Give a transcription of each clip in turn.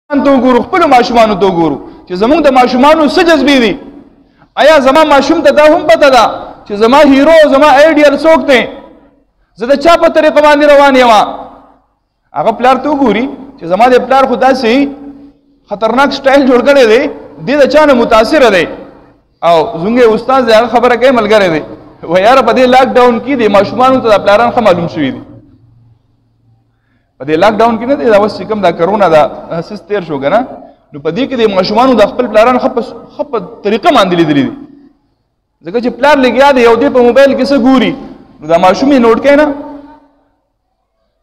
ته وګورو خپلو ماشومانو ته وګورو چې زمونږ د ماشومانو څه جذبې دي. آیا زما ماشوم ته دا هم پته ده چې زما هیرو زما آیډیل څوک دی، زه د چا په طریقه باندې روان یم؟ هغه پلار ته وګوري چې زما د پلار خو داسې خطرناک سټایل جوړ کړی دی، دې د چا نه متاثره دی. او زموږ استاد دی هغه خبره کوي ملګری دی وایي یاره په دې لاک ډاون کې د ماشومانو ته د پلاران ښه معلوم شوي دي. په دې لاک ډاون کې نه دی دا اوس چې کوم دا کرونا دا سیس تیر شو که نه، نو په دې کې د ماشومانو د خپل پلاران ښه په طریقه باندې لیدلي دي. ځکه چې پلار لګیا دی یو دی په موبایل کې څه ګوري، نو دا ماشوم یې نوټ کوي نه.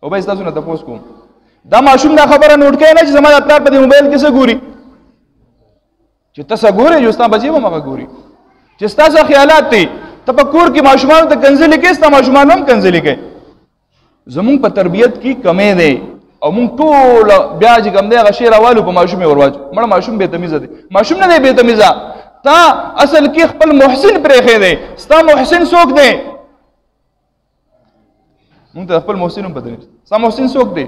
او به ستاسو نه تپوس کوم دا ماشوم دا خبره نوټ کوي نه چې زما د پلار په دې موبایل کې څه ګوري. چې ته څه ګورې جو ستا بچې به هم هغه ګوري. چې ستا څه خیالات دي ته په کور کې ماشومانو ته کنځلې کوې، ستا ماشومان هم کنځلې کوي. زمونږ په تربیت کې کمی دی او مونږ ټول بیا چې کوم دی هغه شی راوالو په ماشوم یې ورواچو. مړه ماشوم بې تمیزه دی، ماشوم نه دی بې تمیزه، تا اصل کې خپل محسن پرېښی دی. ستا محسن څوک دی؟ مونږ ته خپل محسن هم پته نشته. ستا محسن څوک دی؟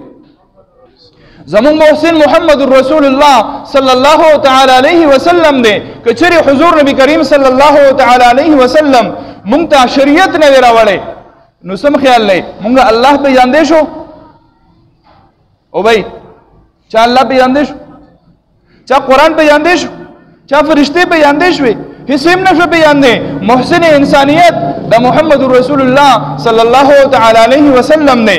زمون محسن محمد رسول الله صلی الله تعالی علیه وسلم دی. که چېرې حضور نبی کریم صلی الله تعالی علیه وسلم مونږ ته شریعت نه وی راوړی، نو سم خیال دی مونږ الله پېژاندی شو؟ او بھائی چا الله پېژاندی شو؟ چا قرآن پېژاندی شو؟ چا فرشتې پېژاندی شوې؟ هېڅ هم نه شو پېژاندی. محسن انسانیت د محمد رسول الله صلی الله تعالی علیه وسلم دی.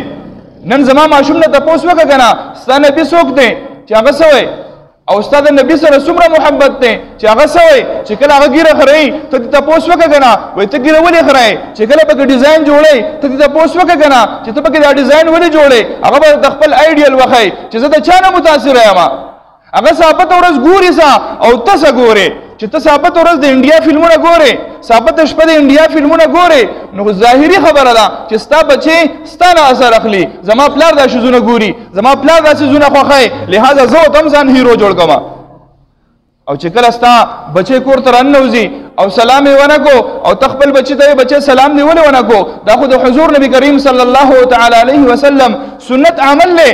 نن زما ماشوم نه تپوس وکړه که نه ستا نبي څوک دی چې هغه څه وایي، او ستا د نبي سره څومره محبت دی چې هغه څه وایي. چې کله هغه ګیره خرئ ته دې تپوس وکړه که نه وایي ته ګیره ولې خرئ. چې کله پکې ډیزاین جوړئ ته دې تپوس وکړه که نه چې ته پکې دا ډیزاین ولې جوړئ. هغه به د خپل آیډیل وښایي چې زه د چا نه متاثره یم. هغه ثابت ورځ ګوري سا او ته څه ګورې. چې ته ثابت ورځ د انډیا فلمونه ګورې، ثابت شپه د انډیا فلمونه ګورې، نو ظاهري خبره ده چې ستا بچې ستا نه اثر اخلي. زما پلار دا شیزونه ګوري، زما پلار دا شیزونه خوښوي، لہذا زه ورته هم ځان هیرو جوړ کړم. او چې کله ستا بچې کور ته راننوځي او سلام یې ونه کو او ته خپل بچي ته بچې سلام دې ولې ونه کو، دا خو د حضور نبی کریم صلی الله تعالی علیه وسلم سنت عمل دی.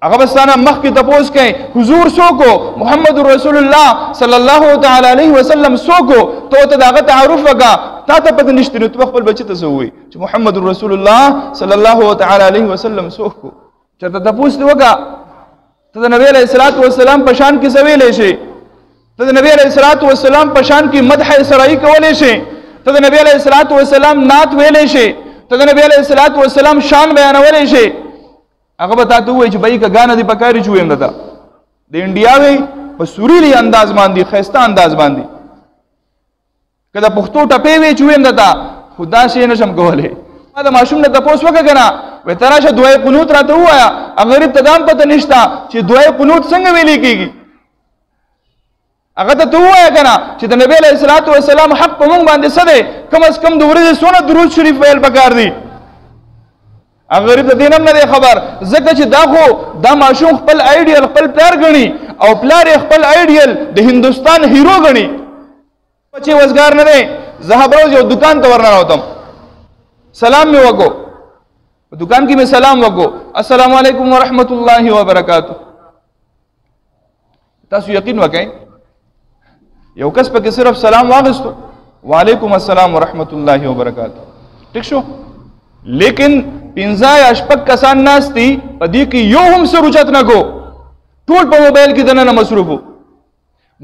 هغه به ستانه مخکې تپوس کوي حضور څوک و، محمد رسول الله صلی الله تعالی علیه وسلم څوک و، ته ورته د هغه تعارف وکړه. تا ته پته نشته نو ته خپل بچي ته څه ووایي چې محمد رسول الله صلی الله تعالی علیه وسلم څوک و. چېرته تپوس دې وکړه ته د نبي علیه الصلاۃ والسلام په شان کې څه ویلی شي، ته د نبي علیه الصلاۃ والسلام په شان کې مدح سرایي کولی شي، ته د نبي علیه الصلاۃ والسلام نعت ویلی شي، ته د نبي علیه الصلاۃ والسلام شان بیانولی شي. هغه به تا ته ووایي چې بهی که ګانه دې پکاري چې ویم درته د انډیا وی په سوریلي انداز باندې ښایسته انداز باندې، که د پښتو ټپې وی چې ویم درته، خو داسې نشم کولی. ما د ماشوم نه تپوس وکړه که نه وایي ته راشه دعای قنوت راته ووایه. هغه غریب ته دا هم پته نشته چې دعای قنوت څنګه ویلې کېږي. هغه ته ووایه که نه چې د نبي علیه الصلاۃ والسلام حق په موږ باندې څه دی، کم از کم د ورځې څونه درود شریف ویل پکار دي. هغه غریب ته دین هم نه دی خبر، ځکه چې دا خو دا ماشوم خپل آیډیل خپل پلار ګڼي او پلار یې خپل آیډیل د هندوستان هیرو ګڼي. بچې وزګار نه دی. زه هغه ورځ یو دکان ته ورننوتم، سلام مې وکړو، په دکان کې مې سلام وکړو، السلام علیکم ورحمت الله وبرکاتو. تاسو یقین وکئ یو کس پکې صرف سلام واغستو وعلیکم السلام ورحمت الله وبرکاتو، ٹھیک شو. لیکن 15 یا شپږ کسان ناست دي په دې کې یو هم سر اوچت نه کو، ټول په موبایل کې دننه مصروف وو.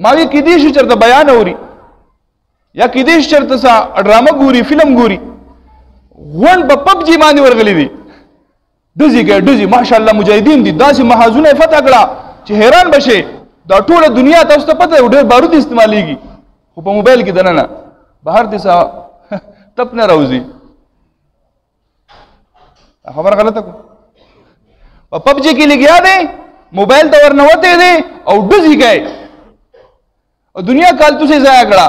ما وی کېدای شي چېرته بیان اوري یا کېدای شي چېرته څه ډرامه ګوري فلم ګوري، غونډ په پبجي باندې ورغلي دي، ډزې کوي ډزې. ماشاءالله مجاهدین دي، داسې محاذونه یې فتح کړه چې حیران بشئ. دا ټوله دنیا تاسو ته پته ډېر بارود استعمالیږي، خو په موبایل کې دننه بهر دې څه تپ نه راوځي. خبر غلطه کو په پبجي کې لګیا دی، موبایل ته ورنوته دی او ډزې کوي او دنیا کالتو سي ضایع کړه.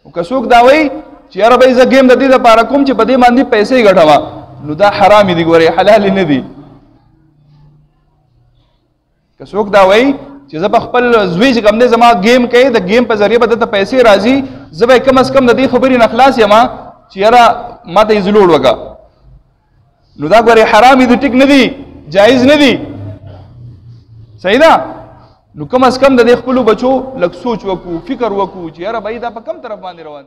او که څوک دا وایي چې یاره بھائی زه ګیم د دې دپاره کوم چې په دې باندې پیسې ګټمه، نو دا حرام دي، ګورې حلال نه دي. که څوک دا وایي چې زه په خپل زوی چې کوم دی زما ګیم کوي، د ګیم په ذریعه به دته پیسې راځي، زه به کم از کم د دې خبرې نه خلاص یم چې یاره ما ته یې زلوړ وکړه، نو دا ګورې حرام دي، ټیک نه دي، جایز نه دي. صحیح ده نو کم از کم د خپل بچو لږ سوچ وکړو فکر وکړو چې یاره بای دا په کم طرف باندې روان